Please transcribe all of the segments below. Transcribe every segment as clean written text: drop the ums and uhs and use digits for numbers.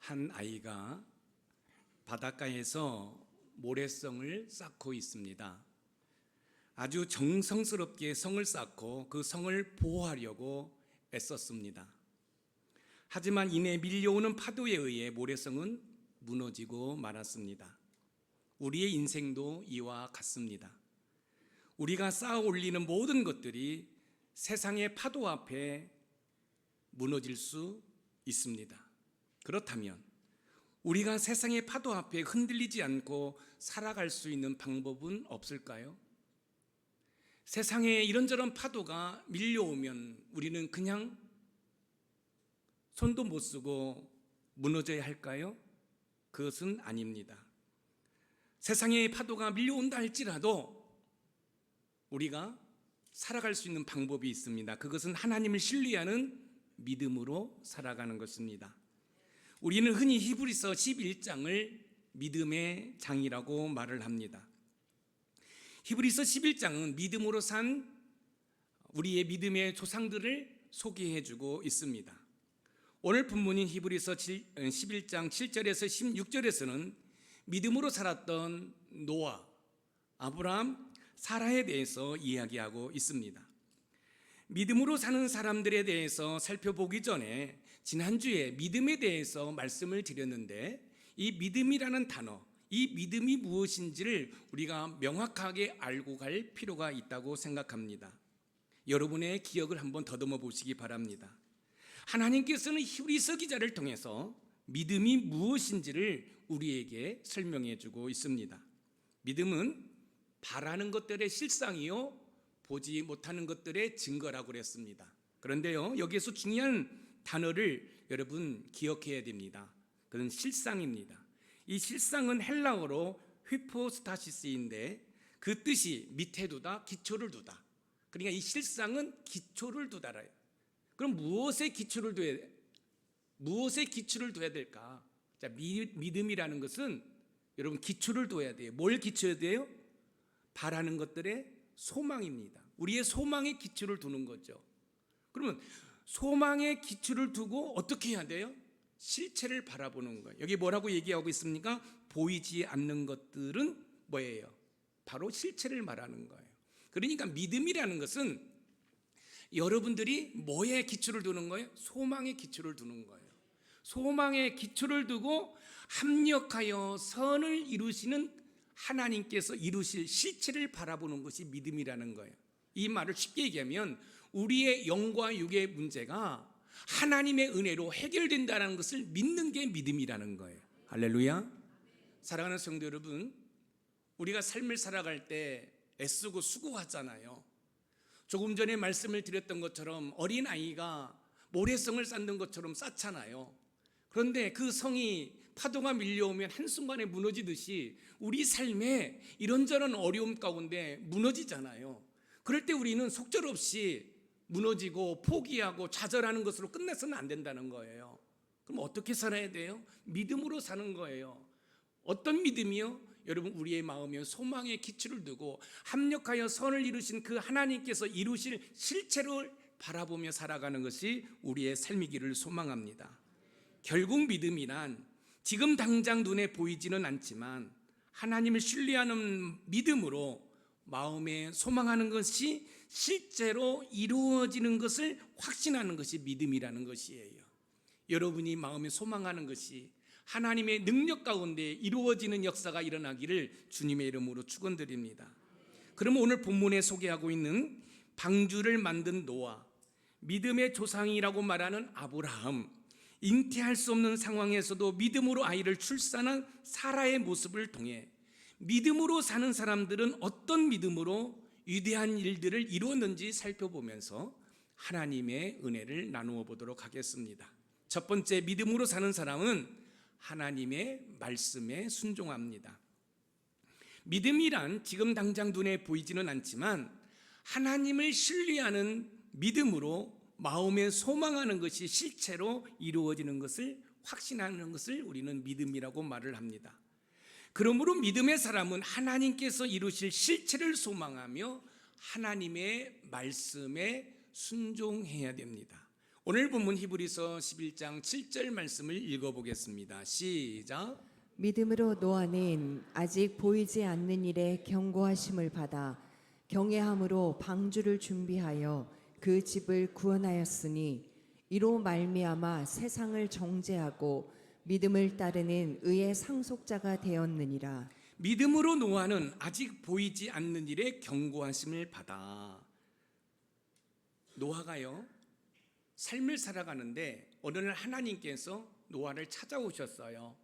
한 아이가 바닷가에서 모래성을 쌓고 있습니다. 아주 정성스럽게 성을 쌓고 그 성을 보호하려고 애썼습니다. 하지만 이내 밀려오는 파도에 의해 모래성은 무너지고 말았습니다. 우리의 인생도 이와 같습니다. 우리가 쌓아 올리는 모든 것들이 세상의 파도 앞에 무너질 수 있습니다. 그렇다면 우리가 세상의 파도 앞에 흔들리지 않고 살아갈 수 있는 방법은 없을까요? 세상에 이런저런 파도가 밀려오면 우리는 그냥 손도 못 쓰고 무너져야 할까요? 그것은 아닙니다. 세상에 파도가 밀려온다 할지라도 우리가 살아갈 수 있는 방법이 있습니다. 그것은 하나님을 신뢰하는 믿음으로 살아가는 것입니다. 우리는 흔히 히브리서 11장을 믿음의 장이라고 말을 합니다. 히브리서 11장은 믿음으로 산 우리의 믿음의 조상들을 소개해주고 있습니다. 오늘 본문인 히브리서 11장 7절에서 16절에서는 믿음으로 살았던 노아, 아브라함, 사라에 대해서 이야기하고 있습니다. 믿음으로 사는 사람들에 대해서 살펴보기 전에 지난주에 믿음에 대해서 말씀을 드렸는데, 이 믿음이라는 단어, 이 믿음이 무엇인지를 우리가 명확하게 알고 갈 필요가 있다고 생각합니다. 여러분의 기억을 한번 더듬어 보시기 바랍니다. 하나님께서는 히브리서 기자를 통해서 믿음이 무엇인지를 우리에게 설명해 주고 있습니다. 믿음은 바라는 것들의 실상이요 보지 못하는 것들의 증거라고 그랬습니다. 그런데요, 여기에서 중요한 단어를 여러분 기억해야 됩니다. 그건 실상입니다. 이 실상은 헬라어로 휘포스타시스인데 그 뜻이 밑에 두다, 기초를 두다. 그러니까 이 실상은 기초를 두다라요. 그럼 무엇에 기초를 둬야 될까? 자, 믿음이라는 것은 여러분 기초를 둬야 돼요. 뭘 기초해야 돼요? 바라는 것들의 소망입니다. 우리의 소망의 기초를 두는 거죠. 그러면 소망의 기초를 두고 어떻게 해야 돼요? 실체를 바라보는 거예요. 여기 뭐라고 얘기하고 있습니까? 보이지 않는 것들은 뭐예요? 바로 실체를 말하는 거예요. 그러니까 믿음이라는 것은 여러분들이 뭐에 기초를 두는 거예요? 소망의 기초를 두는 거예요. 소망의 기초를 두고 합력하여 선을 이루시는 하나님께서 이루실 실체를 바라보는 것이 믿음이라는 거예요. 이 말을 쉽게 얘기하면 우리의 영과 육의 문제가 하나님의 은혜로 해결된다는 것을 믿는 게 믿음이라는 거예요. 할렐루야. 사랑하는 성도 여러분, 우리가 삶을 살아갈 때 애쓰고 수고하잖아요. 조금 전에 말씀을 드렸던 것처럼 어린아이가 모래성을 쌓는 것처럼 쌓잖아요. 그런데 그 성이 파도가 밀려오면 한순간에 무너지듯이 우리 삶에 이런저런 어려움 가운데 무너지잖아요. 그럴 때 우리는 속절없이 무너지고 포기하고 좌절하는 것으로 끝내서는 안 된다는 거예요. 그럼 어떻게 살아야 돼요? 믿음으로 사는 거예요. 어떤 믿음이요? 여러분, 우리의 마음에 소망의 기초를 두고 합력하여 선을 이루신 그 하나님께서 이루실 실체를 바라보며 살아가는 것이 우리의 삶이기를 소망합니다. 결국 믿음이란 지금 당장 눈에 보이지는 않지만 하나님을 신뢰하는 믿음으로 마음에 소망하는 것이 실제로 이루어지는 것을 확신하는 것이 믿음이라는 것이에요. 여러분이 마음에 소망하는 것이 하나님의 능력 가운데 이루어지는 역사가 일어나기를 주님의 이름으로 축원드립니다. 그러면 오늘 본문에 소개하고 있는 방주를 만든 노아, 믿음의 조상이라고 말하는 아브라함, 잉태할 수 없는 상황에서도 믿음으로 아이를 출산한 사라의 모습을 통해 믿음으로 사는 사람들은 어떤 믿음으로 위대한 일들을 이루었는지 살펴보면서 하나님의 은혜를 나누어 보도록 하겠습니다. 첫 번째, 믿음으로 사는 사람은 하나님의 말씀에 순종합니다. 믿음이란 지금 당장 눈에 보이지는 않지만 하나님을 신뢰하는 믿음으로 마음에 소망하는 것이 실체로 이루어지는 것을 확신하는 것을 우리는 믿음이라고 말을 합니다. 그러므로 믿음의 사람은 하나님께서 이루실 실체를 소망하며 하나님의 말씀에 순종해야 됩니다. 오늘 본문 히브리서 11장 7절 말씀을 읽어보겠습니다. 시작. 믿음으로 노아는 아직 보이지 않는 일에 경고하심을 받아 경외함으로 방주를 준비하여 그 집을 구원하였으니 이로 말미암아 세상을 정죄하고 믿음을 따르는 의의 상속자가 되었느니라. 믿음으로 노아는 아직 보이지 않는 일에 경고하심을 받아. 노아가요, 삶을 살아가는데 어느 날 하나님께서 노아를 찾아오셨어요.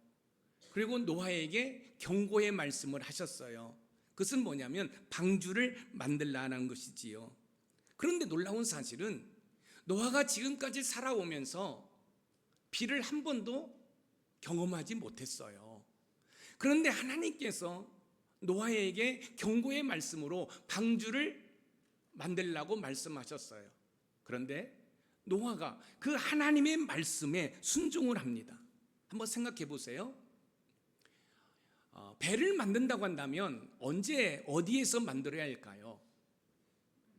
그리고 노아에게 경고의 말씀을 하셨어요. 그것은 뭐냐면 방주를 만들라는 것이지요. 그런데 놀라운 사실은 노아가 지금까지 살아오면서 비를 한 번도 경험하지 못했어요. 그런데 하나님께서 노아에게 경고의 말씀으로 방주를 만들라고 말씀하셨어요. 그런데 노아가 그 하나님의 말씀에 순종을 합니다. 한번 생각해 보세요. 배를 만든다고 한다면 언제 어디에서 만들어야 할까요?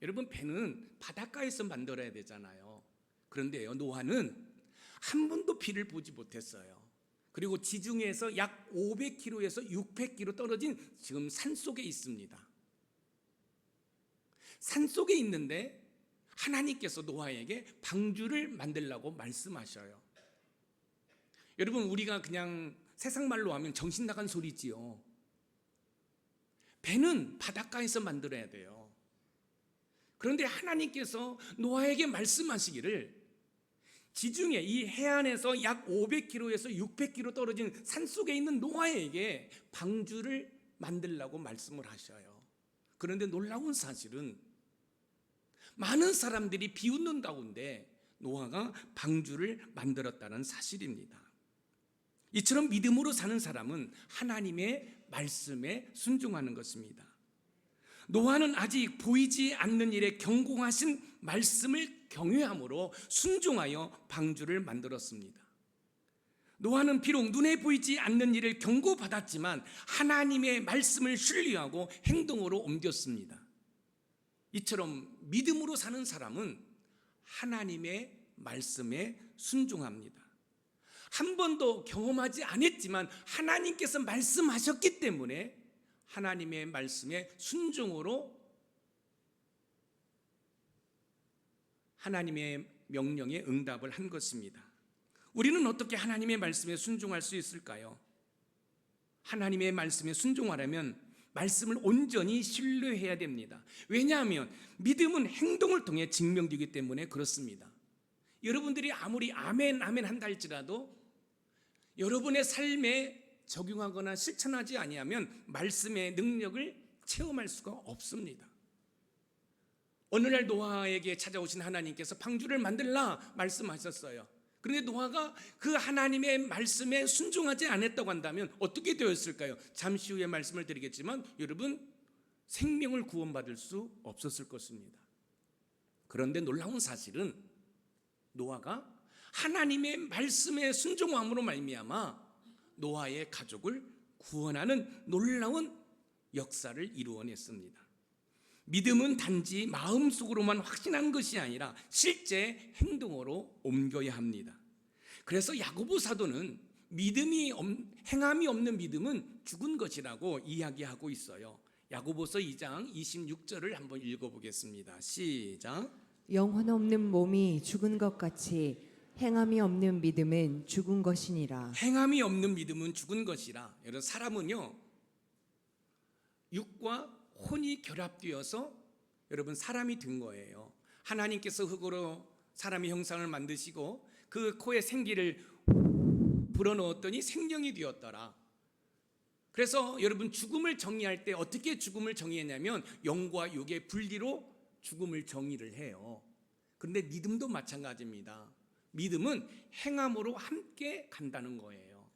여러분, 배는 바닷가에서 만들어야 되잖아요. 그런데요, 노아는 한 번도 비를 보지 못했어요. 그리고 지중해에서 약 500km에서 600km 떨어진 지금 산 속에 있습니다. 산 속에 있는데 하나님께서 노아에게 방주를 만들라고 말씀하셔요. 여러분, 우리가 그냥 세상 말로 하면 정신 나간 소리지요. 배는 바닷가에서 만들어야 돼요. 그런데 하나님께서 노아에게 말씀하시기를 지중해 이 해안에서 약 500km에서 600km 떨어진 산속에 있는 노아에게 방주를 만들라고 말씀을 하셔요. 그런데 놀라운 사실은 많은 사람들이 비웃는 가운데 노아가 방주를 만들었다는 사실입니다. 이처럼 믿음으로 사는 사람은 하나님의 말씀에 순종하는 것입니다. 노아는 아직 보이지 않는 일에 경고하신 말씀을 경외함으로 순종하여 방주를 만들었습니다. 노아는 비록 눈에 보이지 않는 일을 경고받았지만 하나님의 말씀을 신뢰하고 행동으로 옮겼습니다. 이처럼 믿음으로 사는 사람은 하나님의 말씀에 순종합니다. 한 번도 경험하지 않았지만 하나님께서 말씀하셨기 때문에 하나님의 말씀에 순종으로 하나님의 명령에 응답을 한 것입니다. 우리는 어떻게 하나님의 말씀에 순종할 수 있을까요? 하나님의 말씀에 순종하려면 말씀을 온전히 신뢰해야 됩니다. 왜냐하면 믿음은 행동을 통해 증명되기 때문에 그렇습니다. 여러분들이 아무리 아멘 아멘 한다 할지라도 여러분의 삶에 적용하거나 실천하지 아니하면 말씀의 능력을 체험할 수가 없습니다. 어느 날 노아에게 찾아오신 하나님께서 방주를 만들라 말씀하셨어요. 그런데 노아가 그 하나님의 말씀에 순종하지 않았다고 한다면 어떻게 되었을까요? 잠시 후에 말씀을 드리겠지만 여러분, 생명을 구원받을 수 없었을 것입니다. 그런데 놀라운 사실은 노아가 하나님의 말씀에 순종함으로 말미암아 노아의 가족을 구원하는 놀라운 역사를 이루어냈습니다. 믿음은 단지 마음속으로만 확신한 것이 아니라 실제 행동으로 옮겨야 합니다. 그래서 야고보 사도는 행함이 없는 믿음은 죽은 것이라고 이야기하고 있어요. 야고보서 2장 26절을 한번 읽어보겠습니다. 시작. 영혼 없는 몸이 죽은 것 같이 행함이 없는 믿음은 죽은 것이니라. 행함이 없는 믿음은 죽은 것이라. 여러분, 사람은요, 육과 혼이 결합되어서 여러분 사람이 된 거예요. 하나님께서 흙으로 사람의 형상을 만드시고 그 코에 생기를 불어넣었더니 생명이 되었더라. 그래서 여러분, 죽음을 정의할 때 어떻게 죽음을 정의했냐면 영과 육의 분리로 죽음을 정의를 해요. 그런데 믿음도 마찬가지입니다. 믿음은 행함으로 함께 간다는 거예요.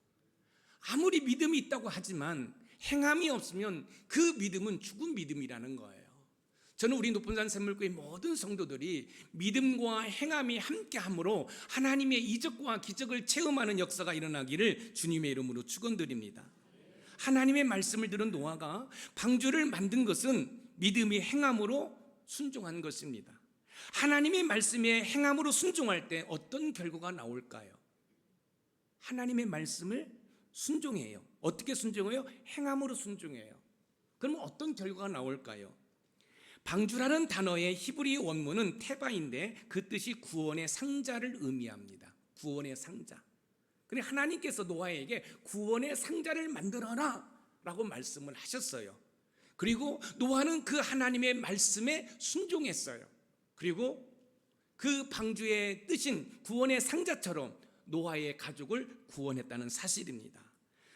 아무리 믿음이 있다고 하지만 행함이 없으면 그 믿음은 죽은 믿음이라는 거예요. 저는 우리 높은산 샘물교회 모든 성도들이 믿음과 행함이 함께함으로 하나님의 이적과 기적을 체험하는 역사가 일어나기를 주님의 이름으로 축원드립니다. 하나님의 말씀을 들은 노아가 방주를 만든 것은 믿음이 행함으로 순종한 것입니다. 하나님의 말씀에 행함으로 순종할 때 어떤 결과가 나올까요? 하나님의 말씀을 순종해요. 어떻게 순종해요? 행함으로 순종해요. 그러면 어떤 결과가 나올까요? 방주라는 단어의 히브리 원문은 테바인데 그 뜻이 구원의 상자를 의미합니다. 구원의 상자. 그런데 하나님께서 노아에게 구원의 상자를 만들어라 라고 말씀을 하셨어요. 그리고 노아는 그 하나님의 말씀에 순종했어요. 그리고 그 방주의 뜻인 구원의 상자처럼 노아의 가족을 구원했다는 사실입니다.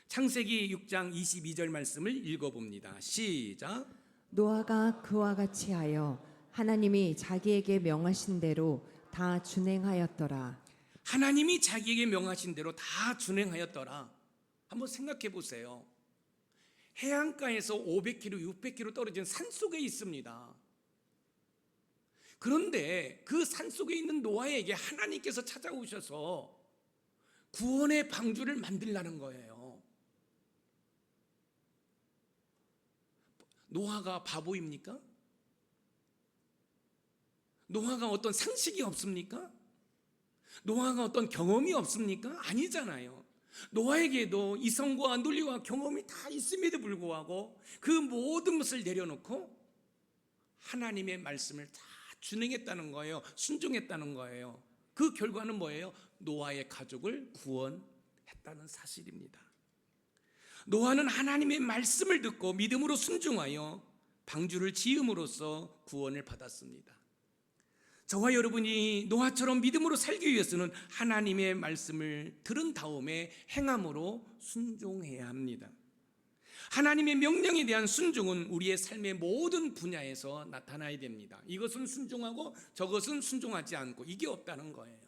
창세기 6장 22절 말씀을 읽어봅니다. 시작. 노아가 그와 같이 하여 하나님이 자기에게 명하신 대로 다 준행하였더라. 하나님이 자기에게 명하신 대로 다 준행하였더라. 한번 생각해 보세요. 해안가에서 500km, 600km 떨어진 산속에 있습니다. 그런데 그 산속에 있는 노아에게 하나님께서 찾아오셔서 구원의 방주를 만들라는 거예요. 노아가 바보입니까? 노아가 어떤 상식이 없습니까? 노아가 어떤 경험이 없습니까? 아니잖아요. 노아에게도 이성과 논리와 경험이 다 있음에도 불구하고 그 모든 것을 내려놓고 하나님의 말씀을 다 준행했다는 거예요. 순종했다는 거예요. 그 결과는 뭐예요? 노아의 가족을 구원했다는 사실입니다. 노아는 하나님의 말씀을 듣고 믿음으로 순종하여 방주를 지음으로써 구원을 받았습니다. 저와 여러분이 노아처럼 믿음으로 살기 위해서는 하나님의 말씀을 들은 다음에 행함으로 순종해야 합니다. 하나님의 명령에 대한 순종은 우리의 삶의 모든 분야에서 나타나야 됩니다. 이것은 순종하고 저것은 순종하지 않고 이게 없다는 거예요.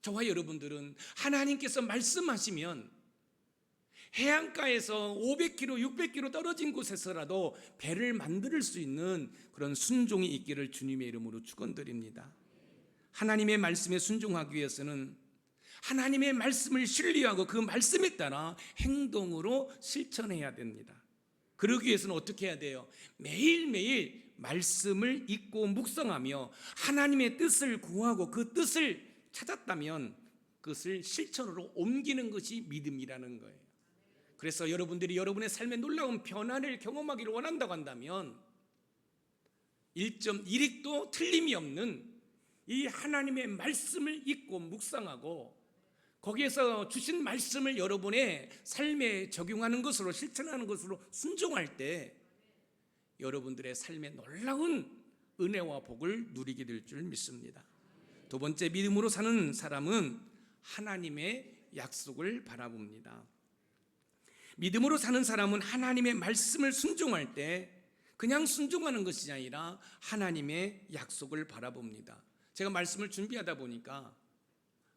저와 여러분들은 하나님께서 말씀하시면 해안가에서 500km, 600km 떨어진 곳에서라도 배를 만들 수 있는 그런 순종이 있기를 주님의 이름으로 축원드립니다. 하나님의 말씀에 순종하기 위해서는 하나님의 말씀을 신뢰하고 그 말씀에 따라 행동으로 실천해야 됩니다. 그러기 위해서는 어떻게 해야 돼요? 매일매일 말씀을 읽고 묵상하며 하나님의 뜻을 구하고 그 뜻을 찾았다면 그것을 실천으로 옮기는 것이 믿음이라는 거예요. 그래서 여러분들이 여러분의 삶에 놀라운 변화를 경험하기를 원한다고 한다면 1.1획도 틀림이 없는 이 하나님의 말씀을 읽고 묵상하고 거기에서 주신 말씀을 여러분의 삶에 적용하는 것으로 실천하는 것으로 순종할 때 여러분들의 삶에 놀라운 은혜와 복을 누리게 될 줄 믿습니다. 두 번째, 믿음으로 사는 사람은 하나님의 약속을 바라봅니다. 믿음으로 사는 사람은 하나님의 말씀을 순종할 때 그냥 순종하는 것이 아니라 하나님의 약속을 바라봅니다. 제가 말씀을 준비하다 보니까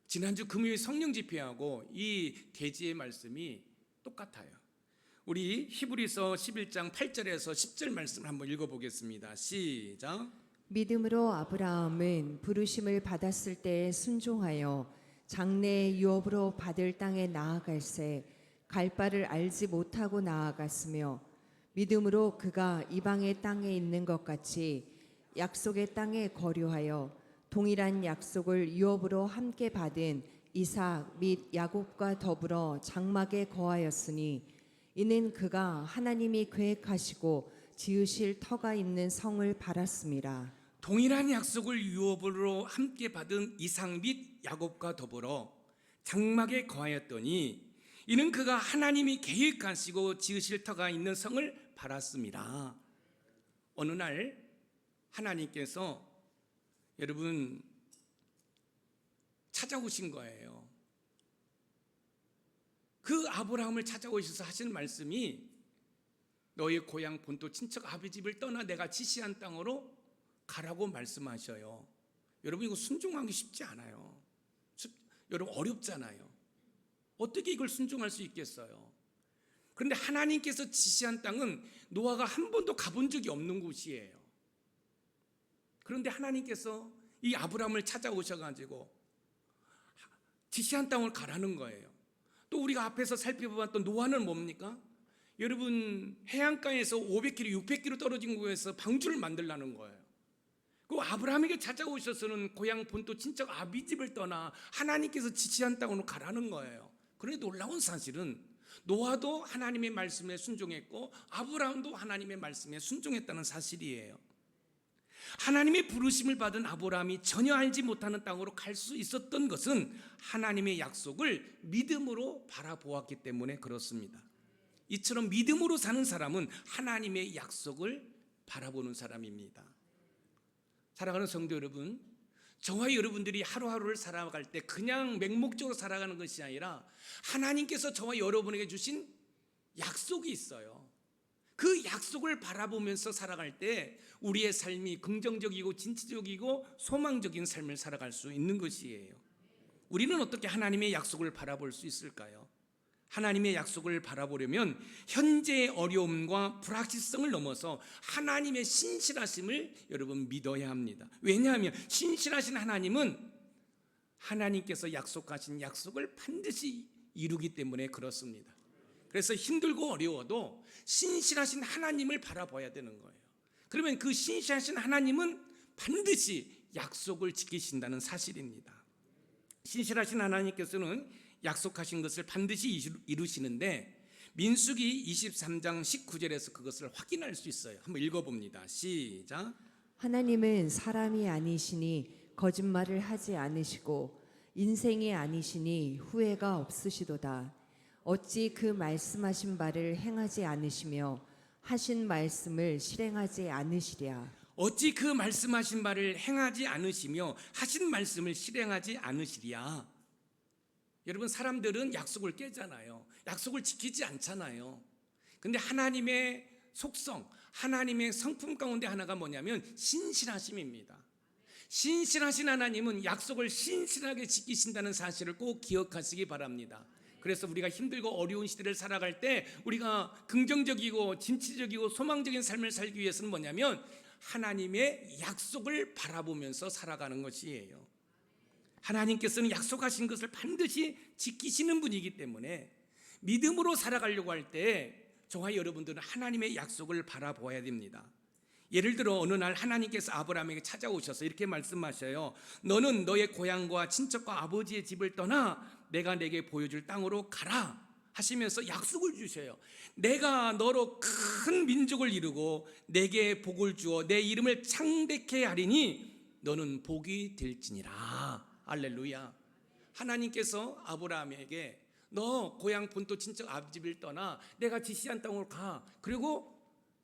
지난주 금요일 성령 집회하고 이 계지의 말씀이 똑같아요. 우리 히브리서 11장 8절에서 10절 말씀을 한번 읽어보겠습니다. 시작. 믿음으로 아브라함은 부르심을 받았을 때에 순종하여 장래의 유업으로 받을 땅에 나아갈새 갈 바를 알지 못하고 나아갔으며 믿음으로 그가 이방의 땅에 있는 것 같이 약속의 땅에 거류하여 동일한 약속을 유업으로 함께 받은 이삭 및 야곱과 더불어 장막에 거하였으니 이는 그가 하나님이 계획하시고 지으실 터가 있는 성을 바랐습니다. 동일한 약속을 유업으로 함께 받은 이삭 및 야곱과 더불어 장막에 거하였더니 이는 그가 하나님이 계획하시고 지으실 터가 있는 성을 바랐습니다. 어느 날 하나님께서 여러분 찾아오신 거예요. 그 아브라함을 찾아오셔서 하신 말씀이 너의 고향 본토 친척 아비 집을 떠나 내가 지시한 땅으로 가라고 말씀하셔요. 여러분 이거 순종하기 쉽지 않아요. 여러분 어렵잖아요. 어떻게 이걸 순종할 수 있겠어요? 그런데 하나님께서 지시한 땅은 노아가 한 번도 가본 적이 없는 곳이에요. 그런데 하나님께서 이 아브라함을 찾아오셔가지고 지시한 땅을 가라는 거예요. 또 우리가 앞에서 살펴봤던 노아는 뭡니까? 여러분 해안가에서 500km, 600km 떨어진 곳에서 방주를 만들라는 거예요. 그 아브라함에게 찾아오셔서는 고향 본토 친척 아비집을 떠나 하나님께서 지시한 땅으로 가라는 거예요. 그런데 놀라운 사실은 노아도 하나님의 말씀에 순종했고 아브라함도 하나님의 말씀에 순종했다는 사실이에요. 하나님의 부르심을 받은 아브라함이 전혀 알지 못하는 땅으로 갈 수 있었던 것은 하나님의 약속을 믿음으로 바라보았기 때문에 그렇습니다. 이처럼 믿음으로 사는 사람은 하나님의 약속을 바라보는 사람입니다. 사랑하는 성도 여러분, 저와 여러분들이 하루하루를 살아갈 때 그냥 맹목적으로 살아가는 것이 아니라 하나님께서 저와 여러분에게 주신 약속이 있어요. 그 약속을 바라보면서 살아갈 때 우리의 삶이 긍정적이고 진취적이고 소망적인 삶을 살아갈 수 있는 것이에요. 우리는 어떻게 하나님의 약속을 바라볼 수 있을까요? 하나님의 약속을 바라보려면 현재의 어려움과 불확실성을 넘어서 하나님의 신실하심을 여러분 믿어야 합니다. 왜냐하면 신실하신 하나님은 하나님께서 약속하신 약속을 반드시 이루기 때문에 그렇습니다. 그래서 힘들고 어려워도 신실하신 하나님을 바라봐야 되는 거예요. 그러면 그 신실하신 하나님은 반드시 약속을 지키신다는 사실입니다. 신실하신 하나님께서는 약속하신 것을 반드시 이루시는데 민수기 23장 19절에서 그것을 확인할 수 있어요. 한번 읽어봅니다. 시작. 하나님은 사람이 아니시니 거짓말을 하지 않으시고 인생이 아니시니 후회가 없으시도다. 어찌 그 말씀하신 바를 행하지 않으시며 하신 말씀을 실행하지 않으시랴. 어찌 그 말씀하신 바를 행하지 않으시며 하신 말씀을 실행하지 않으시랴. 여러분, 사람들은 약속을 깨잖아요. 약속을 지키지 않잖아요. 근데 하나님의 속성, 하나님의 성품 가운데 하나가 뭐냐면 신실하심입니다. 신실하신 하나님은 약속을 신실하게 지키신다는 사실을 꼭 기억하시기 바랍니다. 그래서 우리가 힘들고 어려운 시대를 살아갈 때 우리가 긍정적이고 진취적이고 소망적인 삶을 살기 위해서는 뭐냐면 하나님의 약속을 바라보면서 살아가는 것이에요. 하나님께서는 약속하신 것을 반드시 지키시는 분이기 때문에 믿음으로 살아가려고 할 때 저와 여러분들은 하나님의 약속을 바라보아야 됩니다. 예를 들어 어느 날 하나님께서 아브라함에게 찾아오셔서 이렇게 말씀하셔요. 너는 너의 고향과 친척과 아버지의 집을 떠나 내가 내게 보여줄 땅으로 가라 하시면서 약속을 주셔요. 내가 너로 큰 민족을 이루고 내게 복을 주어 내 이름을 창대케 하리니 너는 복이 될지니라. 할렐루야. 하나님께서 아브라함에게 너 고향 본토 친척 아버지를 떠나 내가 지시한 땅으로 가. 그리고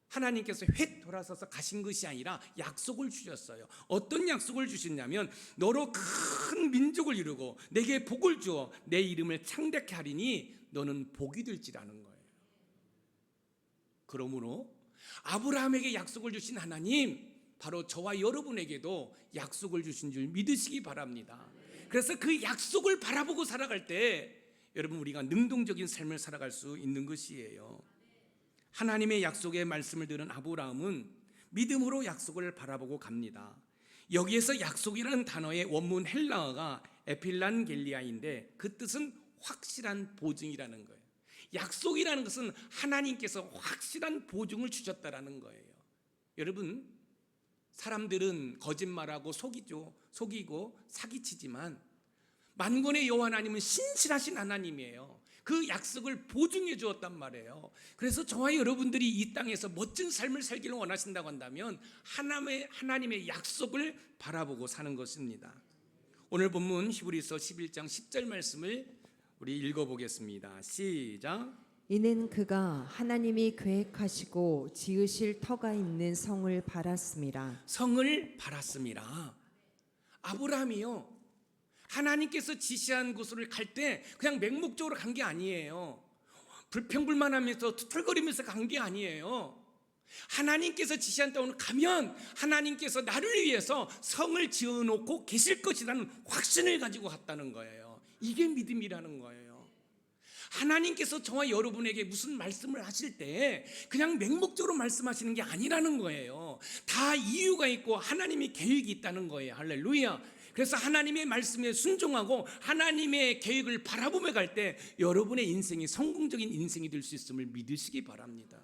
하나님께서 휙 돌아서서 가신 것이 아니라 약속을 주셨어요. 어떤 약속을 주셨냐면 너로 큰 민족을 이루고 내게 복을 주어 내 이름을 창대케 하리니 너는 복이 될지라는 거예요. 그러므로 아브라함에게 약속을 주신 하나님, 바로 저와 여러분에게도 약속을 주신 줄 믿으시기 바랍니다. 그래서 그 약속을 바라보고 살아갈 때 여러분 우리가 능동적인 삶을 살아갈 수 있는 것이에요. 하나님의 약속의 말씀을 들은 아브라함은 믿음으로 약속을 바라보고 갑니다. 여기에서 약속이라는 단어의 원문 헬라어가 에필란겔리아인데 그 뜻은 확실한 보증이라는 거예요. 약속이라는 것은 하나님께서 확실한 보증을 주셨다라는 거예요. 여러분, 사람들은 거짓말하고 속이고 사기치지만 만군의 여호와 하나님은 신실하신 하나님이에요. 그 약속을 보증해 주었단 말이에요. 그래서 저와 여러분들이 이 땅에서 멋진 삶을 살기를 원하신다고 한다면 하나님의 약속을 바라보고 사는 것입니다. 오늘 본문 히브리서 11장 10절 말씀을 우리 읽어보겠습니다. 시작. 이는 그가 하나님이 계획하시고 지으실 터가 있는 성을 바랐습니다. 성을 바랐습니다. 아브라함이요, 하나님께서 지시한 곳으로 갈 때 그냥 맹목적으로 간 게 아니에요. 불평불만하면서 투덜거리면서 간 게 아니에요. 하나님께서 지시한 땅으로 가면 하나님께서 나를 위해서 성을 지어놓고 계실 것이라는 확신을 가지고 갔다는 거예요. 이게 믿음이라는 거예요. 하나님께서 저와 여러분에게 무슨 말씀을 하실 때 그냥 맹목적으로 말씀하시는 게 아니라는 거예요. 다 이유가 있고 하나님이 계획이 있다는 거예요. 할렐루야. 그래서 하나님의 말씀에 순종하고 하나님의 계획을 바라보며 갈 때 여러분의 인생이 성공적인 인생이 될 수 있음을 믿으시기 바랍니다.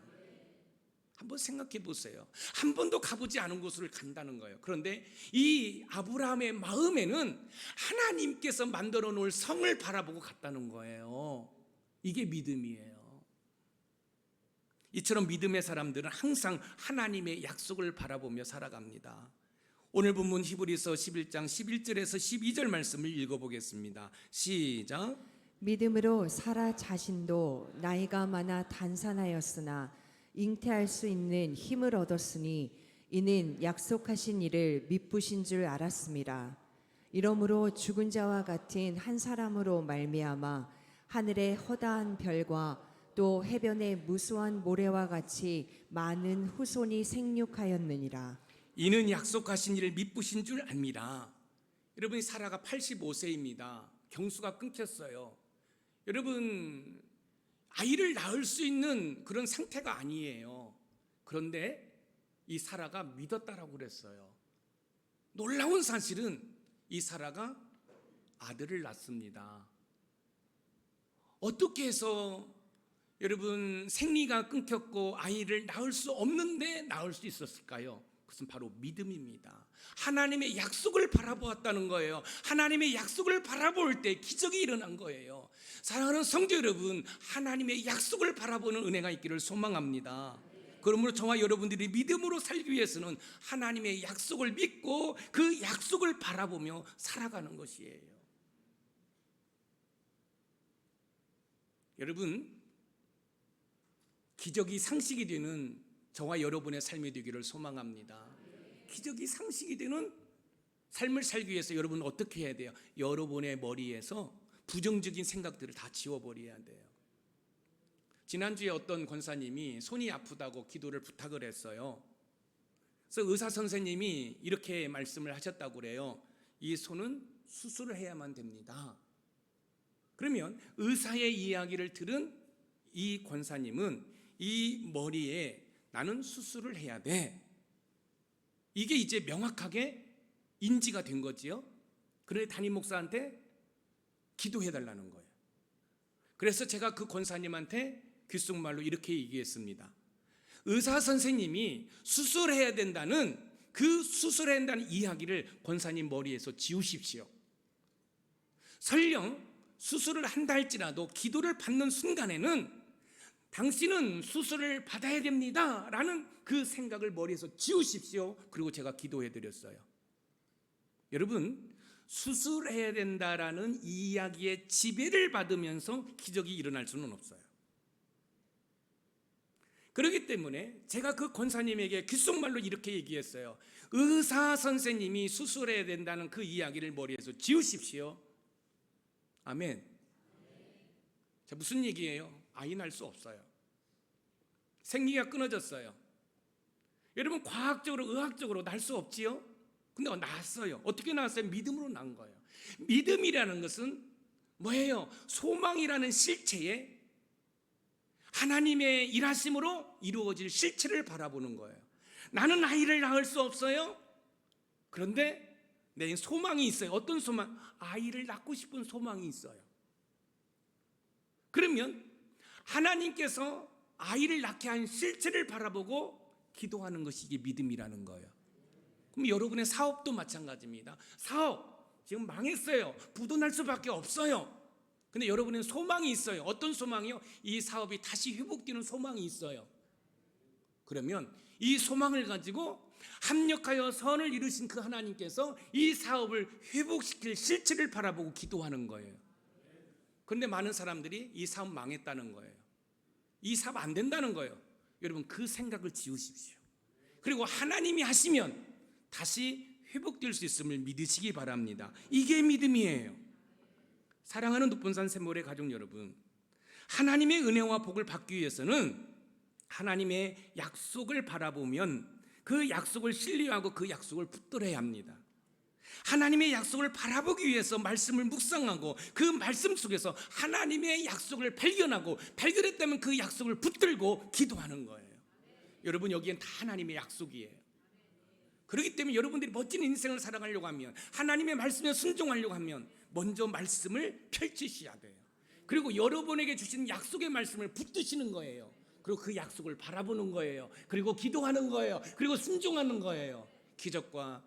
한번 생각해 보세요. 한 번도 가보지 않은 곳을 간다는 거예요. 그런데 이 아브라함의 마음에는 하나님께서 만들어 놓을 성을 바라보고 갔다는 거예요. 이게 믿음이에요. 이처럼 믿음의 사람들은 항상 하나님의 약속을 바라보며 살아갑니다. 오늘 본문 히브리서 11장 11절에서 12절 말씀을 읽어보겠습니다. 시작. 믿음으로 사라 자신도 나이가 많아 단산하였으나 잉태할 수 있는 힘을 얻었으니 이는 약속하신 이를 미쁘신 줄 알았습니다. 이러므로 죽은 자와 같은 한 사람으로 말미암아 하늘의 허다한 별과 또 해변의 무수한 모래와 같이 많은 후손이 생육하였느니라. 이는 약속하신 이를 미쁘신 줄 압니다. 여러분, 사라가 85세입니다. 경수가 끊겼어요. 여러분, 아이를 낳을 수 있는 그런 상태가 아니에요. 그런데 이 사라가 믿었다라고 그랬어요. 놀라운 사실은 이 사라가 아들을 낳습니다. 어떻게 해서 여러분 생리가 끊겼고 아이를 낳을 수 없는데 낳을 수 있었을까요? 그것은 바로 믿음입니다. 하나님의 약속을 바라보았다는 거예요. 하나님의 약속을 바라볼 때 기적이 일어난 거예요. 사랑하는 성도 여러분, 하나님의 약속을 바라보는 은혜가 있기를 소망합니다. 그러므로 저와 여러분들이 믿음으로 살기 위해서는 하나님의 약속을 믿고 그 약속을 바라보며 살아가는 것이에요. 여러분, 기적이 상식이 되는 저와 여러분의 삶이 되기를 소망합니다. 기적이 상식이 되는 삶을 살기 위해서 여러분은 어떻게 해야 돼요? 여러분의 머리에서 부정적인 생각들을 다 지워버려야 돼요. 지난주에 어떤 권사님이 손이 아프다고 기도를 부탁을 했어요. 그래서 의사 선생님이 이렇게 말씀을 하셨다고 그래요. 이 손은 수술을 해야만 됩니다. 그러면 의사의 이야기를 들은 이 권사님은 이 머리에 나는 수술을 해야 돼. 이게 이제 명확하게 인지가 된 거지요. 그래 담임 목사한테 기도해 달라는 거예요. 그래서 제가 그 권사님한테 귓속말로 이렇게 얘기했습니다. 의사 선생님이 수술해야 된다는 그 수술해야 된다는 이야기를 권사님 머리에서 지우십시오. 설령 수술을 한다 할지라도 기도를 받는 순간에는 당신은 수술을 받아야 됩니다 라는 그 생각을 머리에서 지우십시오. 그리고 제가 기도해 드렸어요. 여러분, 수술해야 된다라는 이야기의 지배를 받으면서 기적이 일어날 수는 없어요. 그렇기 때문에 제가 그 권사님에게 귓속말로 이렇게 얘기했어요. 의사 선생님이 수술해야 된다는 그 이야기를 머리에서 지우십시오. 아멘. 자, 무슨 얘기예요? 아이 낳을 수 없어요. 생리가 끊어졌어요. 여러분, 과학적으로 의학적으로 낳을 수 없지요? 근데 낳았어요. 어떻게 낳았어요? 믿음으로 낳은 거예요. 믿음이라는 것은 뭐예요? 소망이라는 실체에 하나님의 일하심으로 이루어질 실체를 바라보는 거예요. 나는 아이를 낳을 수 없어요. 그런데 내 소망이 있어요. 어떤 소망? 아이를 낳고 싶은 소망이 있어요. 그러면 하나님께서 아이를 낳게 한 실체를 바라보고 기도하는 것이 이게 믿음이라는 거예요. 그럼 여러분의 사업도 마찬가지입니다. 사업 지금 망했어요. 부도날 수밖에 없어요. 근데 여러분은 소망이 있어요. 어떤 소망이요? 이 사업이 다시 회복되는 소망이 있어요. 그러면 이 소망을 가지고 합력하여 선을 이루신 그 하나님께서 이 사업을 회복시킬 실체를 바라보고 기도하는 거예요. 그런데 많은 사람들이 이 사업 망했다는 거예요. 이 사업 안 된다는 거예요. 여러분, 그 생각을 지우십시오. 그리고 하나님이 하시면 다시 회복될 수 있음을 믿으시기 바랍니다. 이게 믿음이에요. 사랑하는 높은산 샘물의 가족 여러분, 하나님의 은혜와 복을 받기 위해서는 하나님의 약속을 바라보면 그 약속을 신뢰하고 그 약속을 붙들어야 합니다. 하나님의 약속을 바라보기 위해서 말씀을 묵상하고 그 말씀 속에서 하나님의 약속을 발견하고 발견했다면 그 약속을 붙들고 기도하는 거예요. 여러분, 여기엔 다 하나님의 약속이에요. 그렇기 때문에 여러분들이 멋진 인생을 살아가려고 하면, 하나님의 말씀에 순종하려고 하면 먼저 말씀을 펼치셔야 돼요. 그리고 여러분에게 주신 약속의 말씀을 붙드시는 거예요. 그리고 그 약속을 바라보는 거예요. 그리고 기도하는 거예요. 그리고 순종하는 거예요. 기적과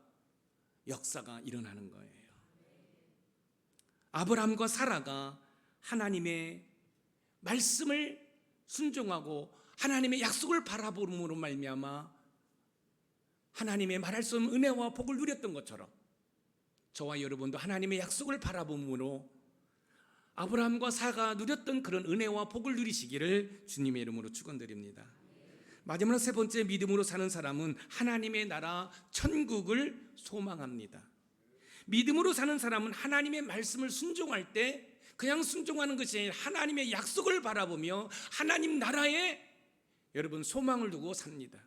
역사가 일어나는 거예요. 아브라함과 사라가 하나님의 말씀을 순종하고 하나님의 약속을 바라봄으로 말미암아 하나님의 말할 수 없는 은혜와 복을 누렸던 것처럼 저와 여러분도 하나님의 약속을 바라봄으로 아브라함과 사라가 누렸던 그런 은혜와 복을 누리시기를 주님의 이름으로 축원드립니다. 마지막으로 세 번째, 믿음으로 사는 사람은 하나님의 나라 천국을 소망합니다. 믿음으로 사는 사람은 하나님의 말씀을 순종할 때 그냥 순종하는 것이 아니라 하나님의 약속을 바라보며 하나님 나라에 여러분 소망을 두고 삽니다.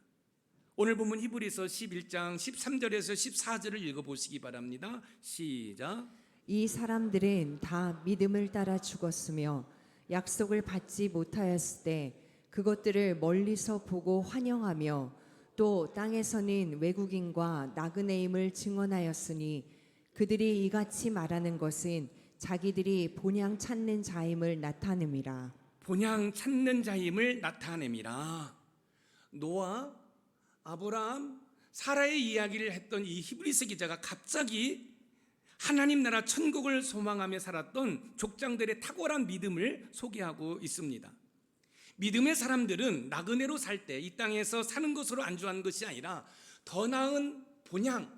오늘 본문 히브리서 11장 13절에서 14절을 읽어보시기 바랍니다. 시작. 이 사람들은 다 믿음을 따라 죽었으며 약속을 받지 못하였을 때 그것들을 멀리서 보고 환영하며 또 땅에서는 외국인과 나그네임을 증언하였으니 그들이 이같이 말하는 것은 자기들이 본향 찾는 자임을 나타냄이라. 본향 찾는 자임을 나타냄이라. 노아, 아브라함, 사라의 이야기를 했던 이 히브리서 기자가 갑자기 하나님 나라 천국을 소망하며 살았던 족장들의 탁월한 믿음을 소개하고 있습니다. 믿음의 사람들은 나그네로 살 때 이 땅에서 사는 것으로 안주한 것이 아니라 더 나은 본향,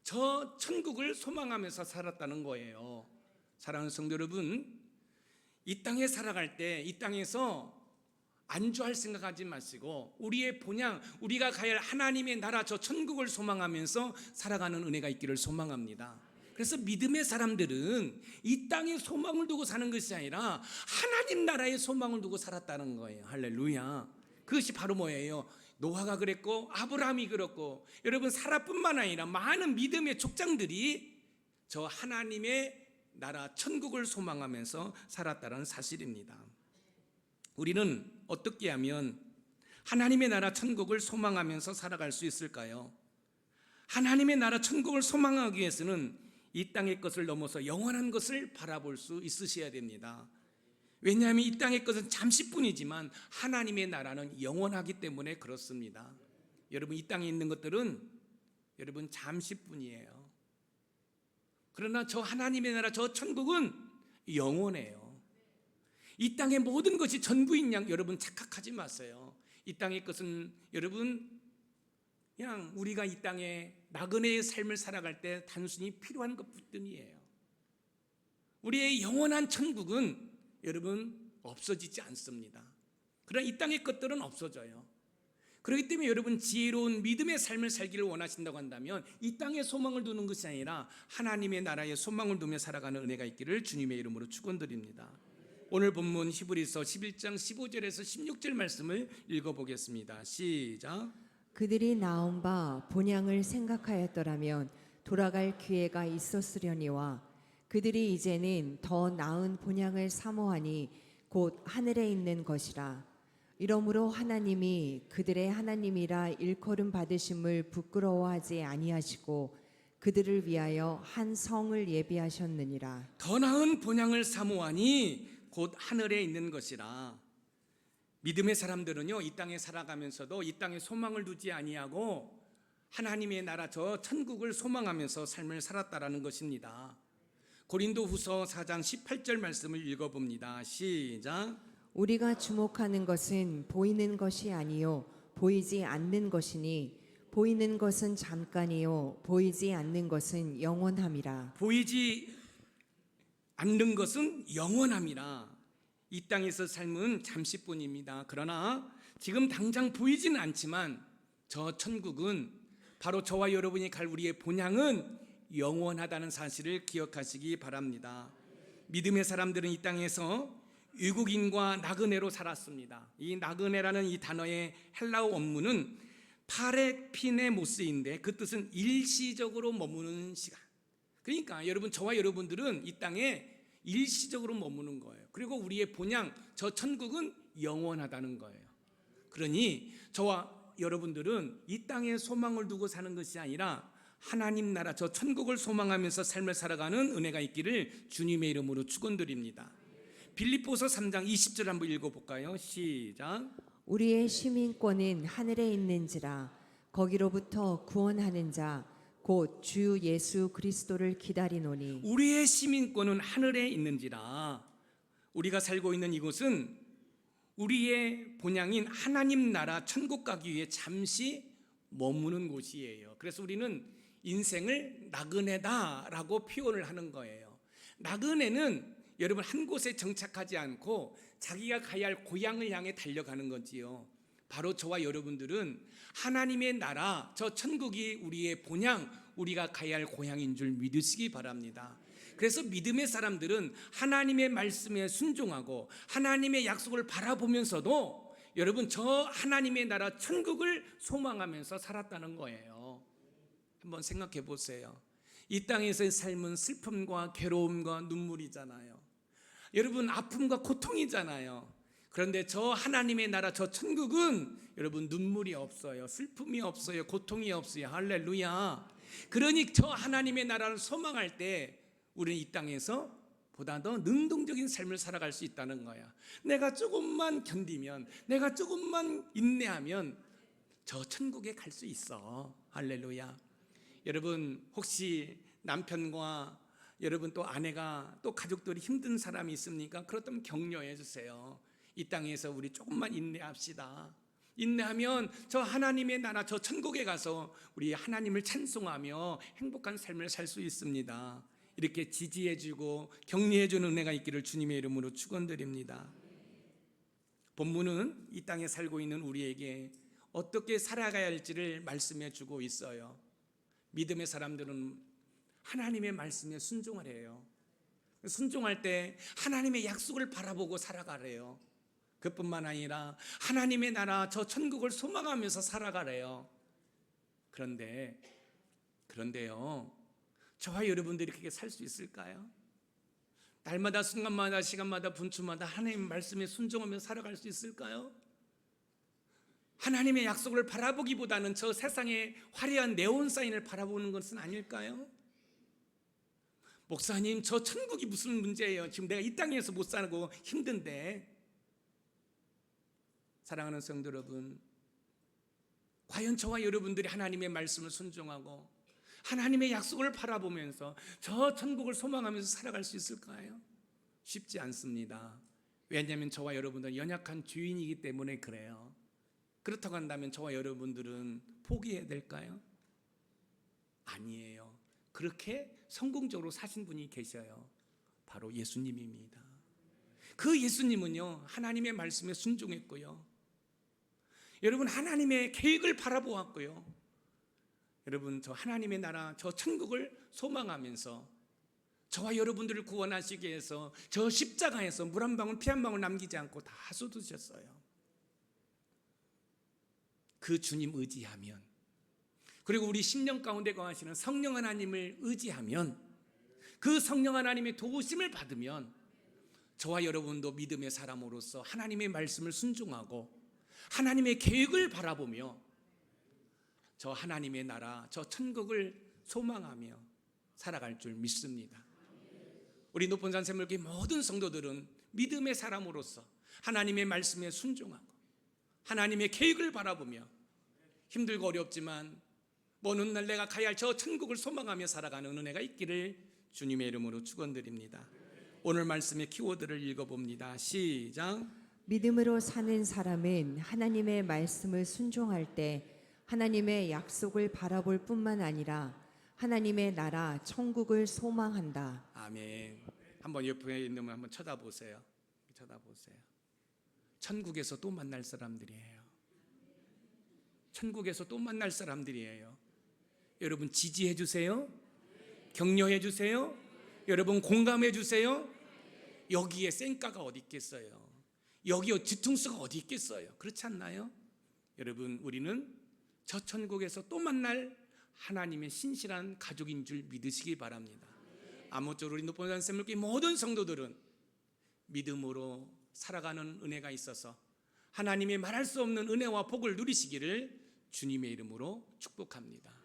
저 천국을 소망하면서 살았다는 거예요. 사랑하는 성도 여러분, 이 땅에 살아갈 때 이 땅에서 안주할 생각하지 마시고 우리의 본향, 우리가 가야 할 하나님의 나라 저 천국을 소망하면서 살아가는 은혜가 있기를 소망합니다. 그래서 믿음의 사람들은 이 땅에 소망을 두고 사는 것이 아니라 하나님 나라에 소망을 두고 살았다는 거예요. 할렐루야. 그것이 바로 뭐예요? 노아가 그랬고 아브라함이 그랬고 여러분 사라뿐만 아니라 많은 믿음의 족장들이 저 하나님의 나라 천국을 소망하면서 살았다는 사실입니다. 우리는 어떻게 하면 하나님의 나라 천국을 소망하면서 살아갈 수 있을까요? 하나님의 나라 천국을 소망하기 위해서는 이 땅의 것을 넘어서 영원한 것을 바라볼 수 있으셔야 됩니다. 왜냐하면 이 땅의 것은 잠시뿐이지만 하나님의 나라는 영원하기 때문에 그렇습니다. 여러분 이 땅에 있는 것들은 여러분 잠시뿐이에요. 그러나 저 하나님의 나라 저 천국은 영원해요. 이 땅의 모든 것이 전부인 양 여러분 착각하지 마세요. 이 땅의 것은 여러분 그냥 우리가 이 땅에 나그네의 삶을 살아갈 때 단순히 필요한 것뿐이에요. 우리의 영원한 천국은 여러분 없어지지 않습니다. 그러나 이 땅의 것들은 없어져요. 그렇기 때문에 여러분 지혜로운 믿음의 삶을 살기를 원하신다고 한다면 이 땅에 소망을 두는 것이 아니라 하나님의 나라에 소망을 두며 살아가는 은혜가 있기를 주님의 이름으로 축원드립니다. 오늘 본문 히브리서 11장 15절에서 16절 말씀을 읽어보겠습니다. 시작. 그들이 나온 바 본향을 생각하였더라면 돌아갈 기회가 있었으려니와 그들이 이제는 더 나은 본향을 사모하니 곧 하늘에 있는 것이라. 이러므로 하나님이 그들의 하나님이라 일컬음 받으심을 부끄러워하지 아니하시고 그들을 위하여 한 성을 예비하셨느니라. 더 나은 본향을 사모하니 곧 하늘에 있는 것이라. 믿음의 사람들은요 이 땅에 살아가면서도 이 땅에 소망을 두지 아니하고 하나님의 나라 저 천국을 소망하면서 삶을 살았다라는 것입니다. 고린도후서 4장 18절 말씀을 읽어봅니다. 시작. 우리가 주목하는 것은 보이는 것이 아니요 보이지 않는 것이니 보이는 것은 잠깐이요 보이지 않는 것은 영원함이라. 보이지 않는 것은 영원함이라. 이 땅에서 삶은 잠시뿐입니다. 그러나 지금 당장 보이지는 않지만 저 천국은 바로 저와 여러분이 갈 우리의 본향은 영원하다는 사실을 기억하시기 바랍니다. 믿음의 사람들은 이 땅에서 외국인과 나그네로 살았습니다. 이 나그네라는 이 단어의 헬라어 원문은 파레피네모스인데 그 뜻은 일시적으로 머무는 시간. 그러니까 여러분 저와 여러분들은 이 땅에 일시적으로 머무는 거예요. 그리고 우리의 본향 저 천국은 영원하다는 거예요. 그러니 저와 여러분들은 이 땅에 소망을 두고 사는 것이 아니라 하나님 나라 저 천국을 소망하면서 삶을 살아가는 은혜가 있기를 주님의 이름으로 축원드립니다. 빌립보서 3장 20절 한번 읽어볼까요? 시작. 우리의 시민권은 하늘에 있는지라. 거기로부터 구원하는 자 곧 주 예수 그리스도를 기다리노니. 우리의 시민권은 하늘에 있는지라. 우리가 살고 있는 이곳은 우리의 본향인 하나님 나라 천국 가기 위해 잠시 머무는 곳이에요. 그래서 우리는 인생을 나그네다라고 표현을 하는 거예요. 나그네는 여러분 한 곳에 정착하지 않고 자기가 가야 할 고향을 향해 달려가는 거지요. 바로 저와 여러분들은 하나님의 나라, 저 천국이 우리의 본향, 우리가 가야 할 고향인 줄 믿으시기 바랍니다. 그래서 믿음의 사람들은 하나님의 말씀에 순종하고 하나님의 약속을 바라보면서도 여러분 저 하나님의 나라 천국을 소망하면서 살았다는 거예요. 한번 생각해 보세요. 이 땅에서의 삶은 슬픔과 괴로움과 눈물이잖아요. 여러분 아픔과 고통이잖아요. 그런데 저 하나님의 나라 저 천국은 여러분 눈물이 없어요. 슬픔이 없어요. 고통이 없어요. 할렐루야. 그러니 저 하나님의 나라를 소망할 때 우리는 이 땅에서 보다 더 능동적인 삶을 살아갈 수 있다는 거야. 내가 조금만 견디면, 내가 조금만 인내하면 저 천국에 갈 수 있어. 할렐루야. 여러분 혹시 남편과 여러분 또 아내가 또 가족들이 힘든 사람이 있습니까? 그렇다면 격려해 주세요. 이 땅에서 우리 조금만 인내합시다. 인내하면 저 하나님의 나라 저 천국에 가서 우리 하나님을 찬송하며 행복한 삶을 살 수 있습니다. 이렇게 지지해주고 격려해주는 은혜가 있기를 주님의 이름으로 축원드립니다. 본문은 이 땅에 살고 있는 우리에게 어떻게 살아가야 할지를 말씀해주고 있어요. 믿음의 사람들은 하나님의 말씀에 순종을 해요. 순종할 때 하나님의 약속을 바라보고 살아가래요. 그뿐만 아니라 하나님의 나라 저 천국을 소망하면서 살아가래요. 그런데요 저와 여러분들이 그렇게 살 수 있을까요? 날마다 순간마다 시간마다 분초마다 하나님 말씀에 순종하면서 살아갈 수 있을까요? 하나님의 약속을 바라보기보다는 저 세상의 화려한 네온사인을 바라보는 것은 아닐까요? 목사님 저 천국이 무슨 문제예요? 지금 내가 이 땅에서 못 살고 힘든데. 사랑하는 성도 여러분, 과연 저와 여러분들이 하나님의 말씀을 순종하고 하나님의 약속을 바라보면서 저 천국을 소망하면서 살아갈 수 있을까요? 쉽지 않습니다. 왜냐하면 저와 여러분들은 연약한 죄인이기 때문에 그래요. 그렇다고 한다면 저와 여러분들은 포기해야 될까요? 아니에요. 그렇게 성공적으로 사신 분이 계셔요. 바로 예수님입니다. 그 예수님은요 하나님의 말씀에 순종했고요, 여러분 하나님의 계획을 바라보았고요, 여러분 저 하나님의 나라 저 천국을 소망하면서 저와 여러분들을 구원하시기 위해서 저 십자가에서 물 한 방울 피 한 방울 남기지 않고 다 쏟으셨어요. 그 주님 의지하면, 그리고 우리 심령 가운데 거하시는 성령 하나님을 의지하면, 그 성령 하나님의 도우심을 받으면 저와 여러분도 믿음의 사람으로서 하나님의 말씀을 순종하고 하나님의 계획을 바라보며 저 하나님의 나라 저 천국을 소망하며 살아갈 줄 믿습니다. 우리 높은 산 샘물교회 모든 성도들은 믿음의 사람으로서 하나님의 말씀에 순종하고 하나님의 계획을 바라보며 힘들고 어렵지만 먼 훗날 내가 가야 할 저 천국을 소망하며 살아가는 은혜가 있기를 주님의 이름으로 축원드립니다. 오늘 말씀의 키워드를 읽어봅니다. 시작. 믿음으로 사는 사람은 하나님의 말씀을 순종할 때 하나님의 약속을 바라볼 뿐만 아니라 하나님의 나라 천국을 소망한다. 아멘. 한번 옆에 있는 분 한번 쳐다보세요. 쳐다보세요. 천국에서 또 만날 사람들이에요. 천국에서 또 만날 사람들이에요. 여러분 지지해 주세요. 격려해 주세요. 여러분 공감해 주세요. 여기에 쌩까가 어디 있겠어요? 여기에 뒤통수가 어디 있겠어요? 그렇지 않나요? 여러분 우리는 저 천국에서 또 만날 하나님의 신실한 가족인 줄 믿으시기 바랍니다. 아무쪼록 우리 높은 산 샘물교회 모든 성도들은 믿음으로 살아가는 은혜가 있어서 하나님의 말할 수 없는 은혜와 복을 누리시기를 주님의 이름으로 축복합니다.